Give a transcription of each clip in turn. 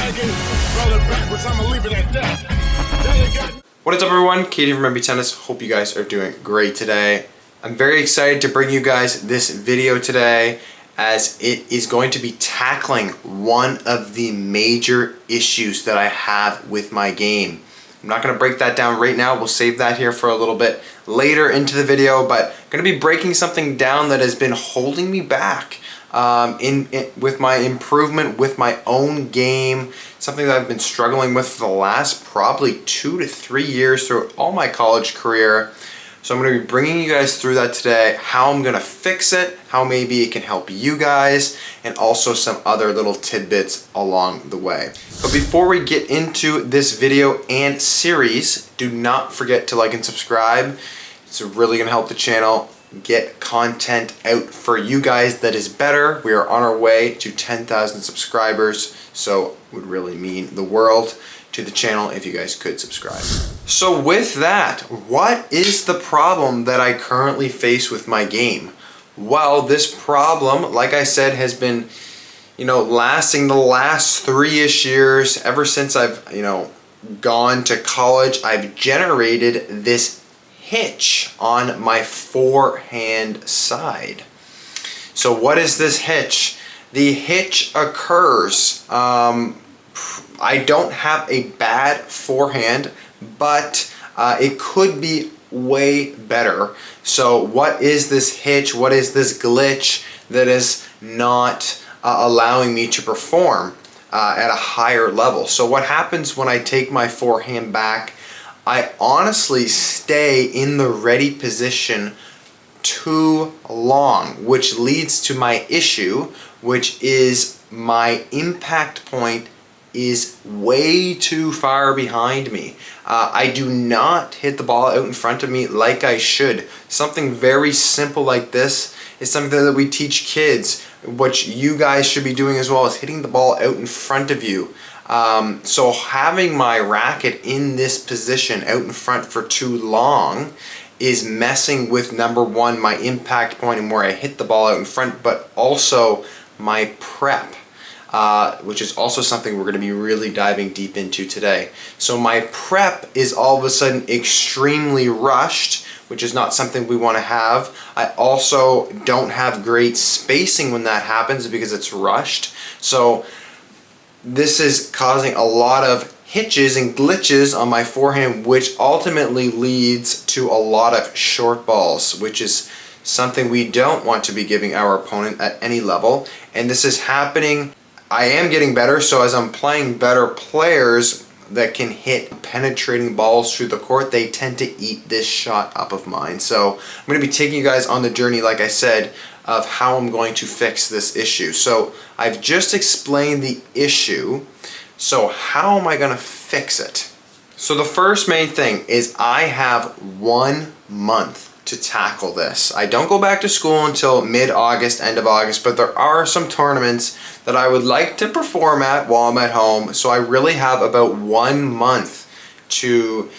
What is up, everyone? Katie from MB Tennis. Hope you guys are doing great today. I'm very excited to bring you guys this video today, as it is going to be tackling one of the major issues that I have with my game. I'm not going to break that down right now. We'll save that here for a little bit later into the video, but I'm going to be breaking something down that has been holding me back with my improvement with my own game, something that I've been struggling with for the last probably 2 to 3 years through all my college career. So I'm going to be bringing you guys through that today, how I'm going to fix it, how maybe it can help you guys, and also some other little tidbits along the way. But before we get into this video and series, do not forget to like and subscribe. It's really going to help the channel get content out for you guys that is better. We are on our way to 10,000 subscribers, so it would really mean the world to the channel if you guys could subscribe. So with that, what is the problem that I currently face with my game? Well, this problem, like I said, has been, lasting the last 3-ish years. Ever since I've, gone to college, I've generated this hitch on my forehand side. So what is this hitch? The hitch occurs, I don't have a bad forehand, but it could be way better. So what is this hitch? What is this glitch that is not allowing me to perform at a higher level? So what happens when I take my forehand back? I honestly stay in the ready position too long, which leads to my issue, which is my impact point is way too far behind me. I do not hit the ball out in front of me like I should. Something very simple like this is something that we teach kids. What you guys should be doing as well is hitting the ball out in front of you. So having my racket in this position out in front for too long is messing with, number one, my impact point and where I hit the ball out in front, but also my prep, which is also something we're going to be really diving deep into today. So my prep is all of a sudden extremely rushed, which is not something we want to have. I also don't have great spacing when that happens because it's rushed. So this is causing a lot of hitches and glitches on my forehand, which ultimately leads to a lot of short balls, which is something we don't want to be giving our opponent at any level. And this is happening. I am getting better, so as I'm playing better players that can hit penetrating balls through the court, they tend to eat this shot up of mine. So I'm going to be taking you guys on the journey, like I said, of how I'm going to fix this issue. So I've just explained the issue. So how am I going to fix it? So the first main thing is I have 1 month to tackle this. I don't go back to school until mid-August, end of August, but there are some tournaments that I would like to perform at while I'm at home. So I really have about 1 month to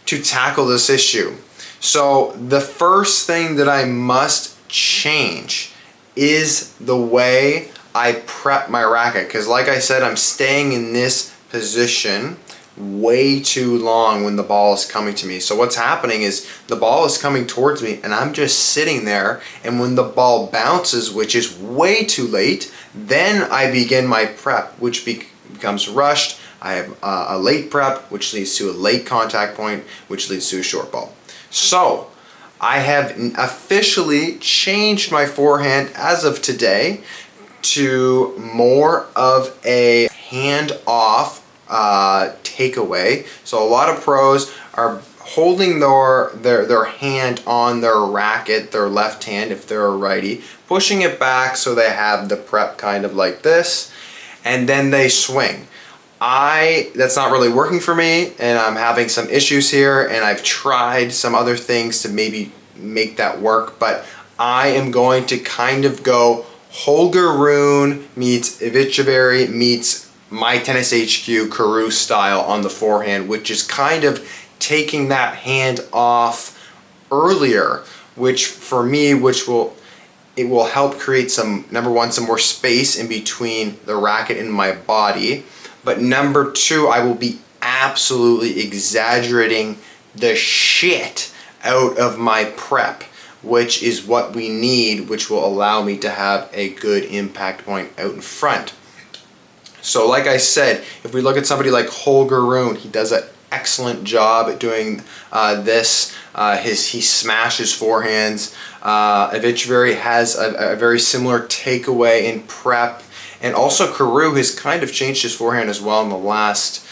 tackle this issue. So the first thing that I must change is the way I prep my racket, because like I said, I'm staying in this position way too long when the ball is coming to me. So what's happening is the ball is coming towards me and I'm just sitting there, and when the ball bounces, which is way too late, then I begin my prep, which becomes rushed. I have a late prep, which leads to a late contact point, which leads to a short ball. So I have officially changed my forehand as of today to more of a hand-off takeaway. So a lot of pros are holding their hand on their racket, their left hand if they're a righty, pushing it back so they have the prep kind of like this, and then they swing. That's not really working for me, and I'm having some issues here, and I've tried some other things to maybe make that work, but I am going to kind of go Holger Rune meets Ivicevic meets My Tennis HQ Carew style on the forehand, which is kind of taking that hand off earlier, which for me, it will help create some, number one, some more space in between the racket and my body, But number two, I will be absolutely exaggerating the shit out of my prep, which is what we need, which will allow me to have a good impact point out in front. So like I said, if we look at somebody like Holger Rune, he does an excellent job at doing this. He smashes forehands. Evichveri has a very similar takeaway in prep. And also Carew has kind of changed his forehand as well in the last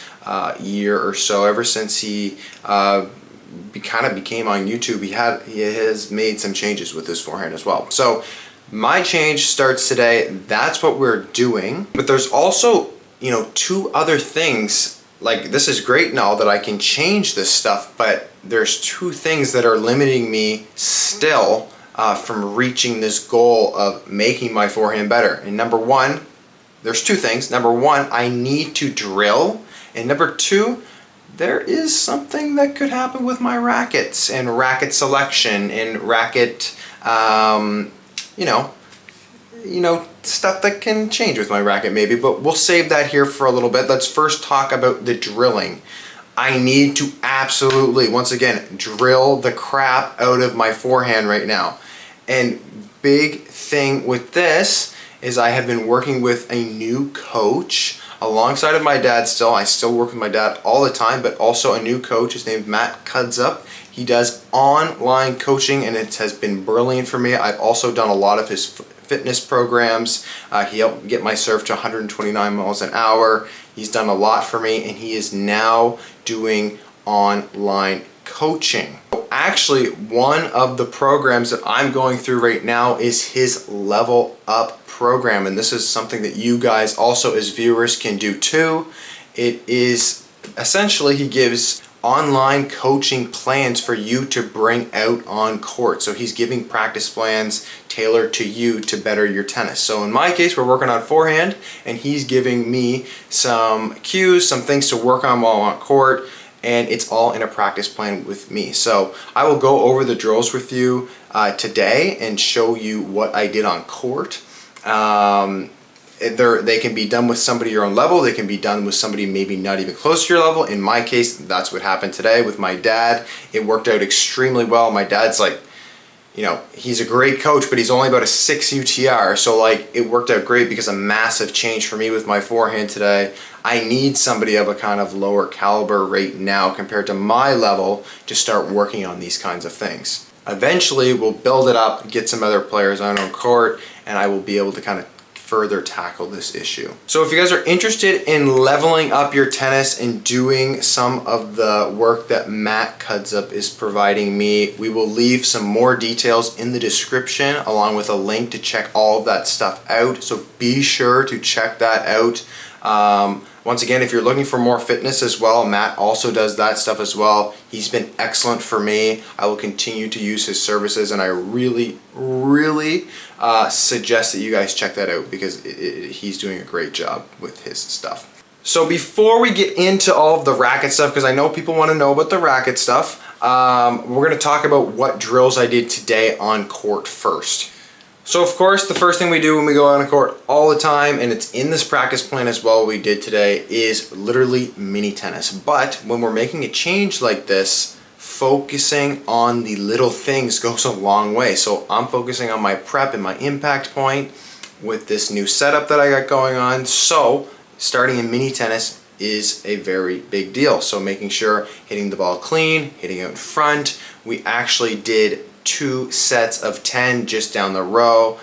year or so. Ever since he kind of became on YouTube, he has made some changes with his forehand as well. So my change starts today. That's what we're doing. But there's also, two other things. Like, this is great now that I can change this stuff, but there's two things that are limiting me still from reaching this goal of making my forehand better. And number one, there's two things. Number one, I need to drill. And number two, there is something that could happen with my rackets and racket selection and racket, stuff that can change with my racket maybe, but we'll save that here for a little bit. Let's first talk about the drilling. I need to absolutely, once again, drill the crap out of my forehand right now. And big thing with this is I have been working with a new coach alongside of my dad still. I still work with my dad all the time, but also a new coach. His name's Matt Cudsup. He does online coaching and it has been brilliant for me. I've also done a lot of his fitness programs. He helped get my serve to 129 miles an hour. He's done a lot for me, and he is now doing online coaching. Actually, one of the programs that I'm going through right now is his Level Up program, and this is something that you guys also as viewers can do too. It is essentially, he gives online coaching plans for you to bring out on court. So he's giving practice plans tailored to you to better your tennis. So in my case, we're working on forehand, and he's giving me some cues, some things to work on while I'm on court, and it's all in a practice plan with me. So I will go over the drills with you today and show you what I did on court. They can be done with somebody your own level. They can be done with somebody maybe not even close to your level. In my case, that's what happened today with my dad. It worked out extremely well. My dad's like, he's a great coach, but he's only about a 6 UTR. So like, it worked out great because a massive change for me with my forehand today. I need somebody of a kind of lower caliber right now compared to my level to start working on these kinds of things. Eventually, we'll build it up, get some other players on court, and I will be able to kind of further tackle this issue. So if you guys are interested in leveling up your tennis and doing some of the work that Matt Cudsup is providing me, we will leave some more details in the description along with a link to check all of that stuff out. So be sure to check that out. Once again, if you're looking for more fitness as well, Matt also does that stuff as well. He's been excellent for me. I will continue to use his services, and I really suggest that you guys check that out because he's doing a great job with his stuff. So before we get into all of the racket stuff, because I know people want to know about the racket stuff, we're going to talk about what drills I did today on court first. So of course, the first thing we do when we go on a court all the time, and it's in this practice plan as well we did today, is literally mini tennis. But when we're making a change like this, focusing on the little things goes a long way. So I'm focusing on my prep and my impact point with this new setup that I got going on. So starting in mini tennis is a very big deal. So making sure hitting the ball clean, hitting out in front. We actually did 2 sets of 10 just down the row,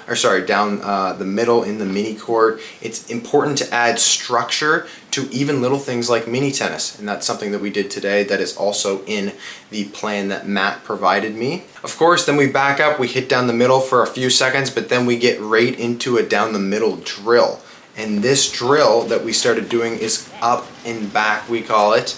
down the middle in the mini court. It's important to add structure to even little things like mini tennis, and that's something that we did today that is also in the plan that Matt provided me. Of course, then we back up, we hit down the middle for a few seconds, but then we get right into a down the middle drill. And this drill that we started doing is up and back, we call it.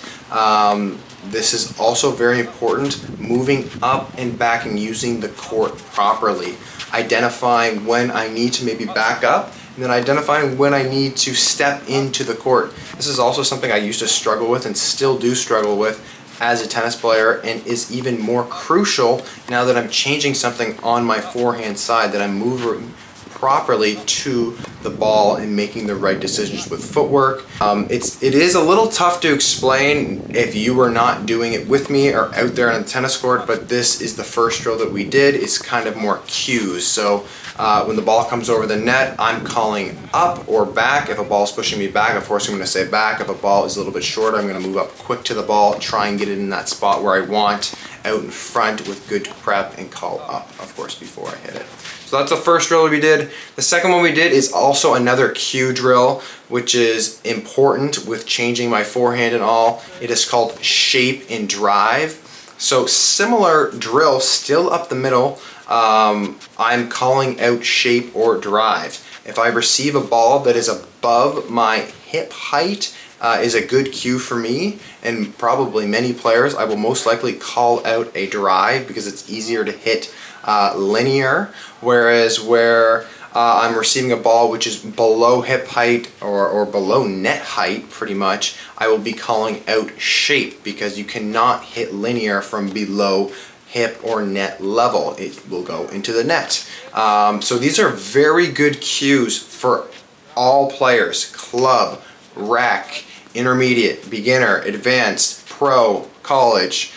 This is also very important, moving up and back and using the court properly. Identifying when I need to maybe back up, and then identifying when I need to step into the court. This is also something I used to struggle with and still do struggle with as a tennis player, and is even more crucial now that I'm changing something on my forehand side, that I'm moving properly to the ball and making the right decisions with footwork. It is a little tough to explain if you were not doing it with me or out there on the tennis court, but this is the first drill that we did. It's kind of more cues. So when the ball comes over the net, I'm calling up or back. If a ball is pushing me back, of course I'm going to say back. If a ball is a little bit shorter, I'm going to move up quick to the ball, try and get it in that spot where I want, out in front with good prep, and call up, of course, before I hit it. So that's the first drill we did. The second one we did is also another cue drill, which is important with changing my forehand and all. It is called shape and drive. So similar drill, still up the middle. I'm calling out shape or drive. If I receive a ball that is above my hip height, is a good cue for me, and probably many players. I will most likely call out a drive because it's easier to hit linear, whereas where I'm receiving a ball which is below hip height or below net height pretty much, I will be calling out shape because you cannot hit linear from below hip or net level. It will go into the net. So these are very good cues for all players: club, rec, intermediate, beginner, advanced, pro, college.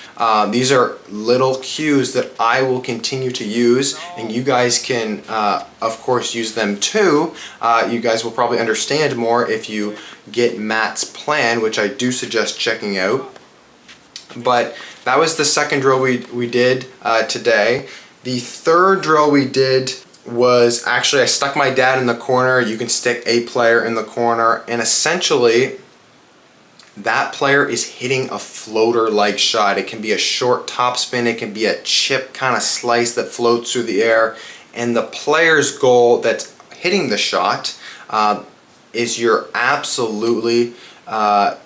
These are little cues that I will continue to use, and you guys can of course use them too. You guys will probably understand more if you get Matt's plan, which I do suggest checking out. But that was the second drill we did today. The third drill we did was actually, I stuck my dad in the corner. You can stick a player in the corner, and essentially that player is hitting a floater-like shot. It can be a short topspin, it can be a chip kind of slice that floats through the air, and the player's goal that's hitting the shot is you're absolutely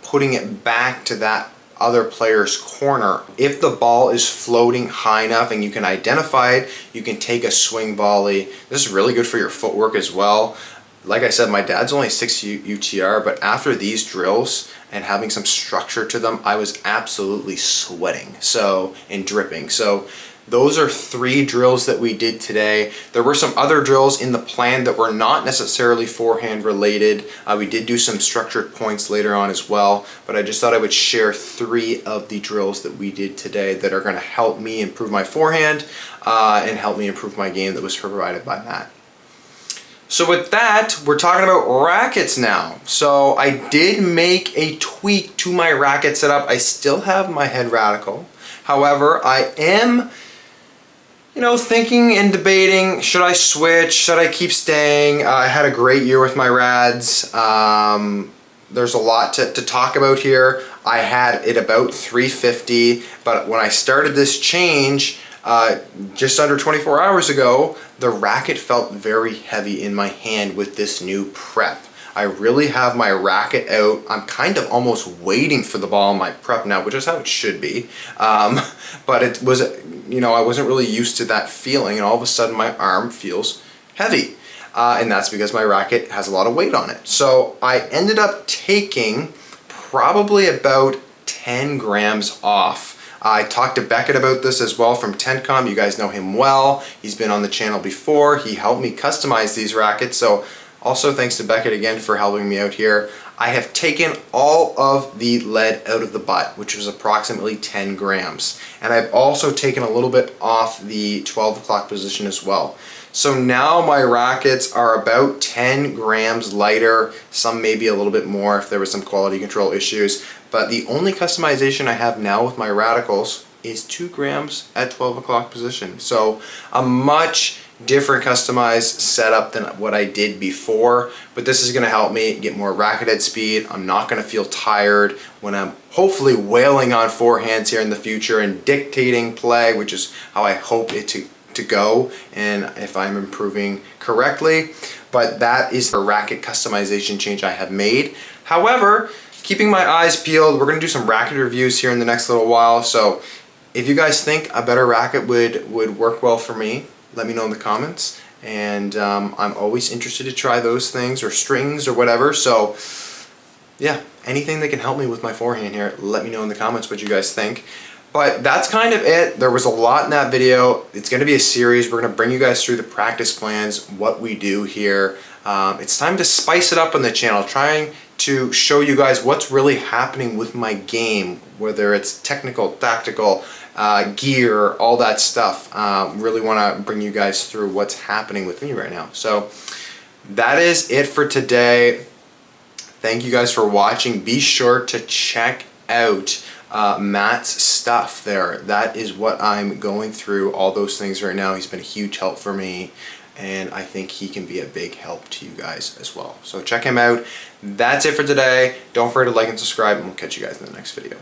putting it back to that other player's corner. If the ball is floating high enough and you can identify it, you can take a swing volley. This is really good for your footwork as well. Like I said, my dad's only 6 UTR, but after these drills and having some structure to them, I was absolutely sweating and dripping. So those are 3 drills that we did today. There were some other drills in the plan that were not necessarily forehand related. We did do some structured points later on as well, but I just thought I would share 3 of the drills that we did today that are going to help me improve my forehand and help me improve my game that was provided by Matt. So with that, we're talking about rackets now. So I did make a tweak to my racket setup. I still have my head radical. However, I am thinking and debating, should I switch, should I keep staying? I had a great year with my rads. There's a lot to talk about here. I had it about 350, but when I started this change, just under 24 hours ago, the racket felt very heavy in my hand with this new prep. I really have my racket out. I'm kind of almost waiting for the ball in my prep now, which is how it should be. But it was, I wasn't really used to that feeling, and all of a sudden my arm feels heavy. And that's because my racket has a lot of weight on it. So I ended up taking probably about 10 grams off. I talked to Beckett about this as well from Tencom. You guys know him well. He's been on the channel before. He helped me customize these rackets. So also thanks to Beckett again for helping me out here. I have taken all of the lead out of the butt, which was approximately 10 grams. And I've also taken a little bit off the 12 o'clock position as well. So now my rackets are about 10 grams lighter, some maybe a little bit more if there was some quality control issues. But the only customization I have now with my radicals is 2 grams at 12 o'clock position. So a much different customized setup than what I did before, but this is going to help me get more racket head speed. I'm not going to feel tired when I'm hopefully wailing on forehands here in the future and dictating play, which is how I hope it to go, and if I'm improving correctly. But that is the racket customization change I have made. However, keeping my eyes peeled, we're going to do some racket reviews here in the next little while. So if you guys think a better racket would work well for me, let me know in the comments. And I'm always interested to try those things, or strings or whatever. So yeah, anything that can help me with my forehand here, let me know in the comments what you guys think. But that's kind of it. There was a lot in that video. It's going to be a series. We're going to bring you guys through the practice plans, what we do here. It's time to spice it up on the channel, trying to show you guys what's really happening with my game, whether it's technical, tactical, gear, all that stuff. Really want to bring you guys through what's happening with me right now. So that is it for today. Thank you guys for watching. Be sure to check out Matt's stuff there. That is what I'm going through, all those things right now. He's been a huge help for me, and I think he can be a big help to you guys as well. So check him out. That's it for today. Don't forget to like and subscribe, and we'll catch you guys in the next video.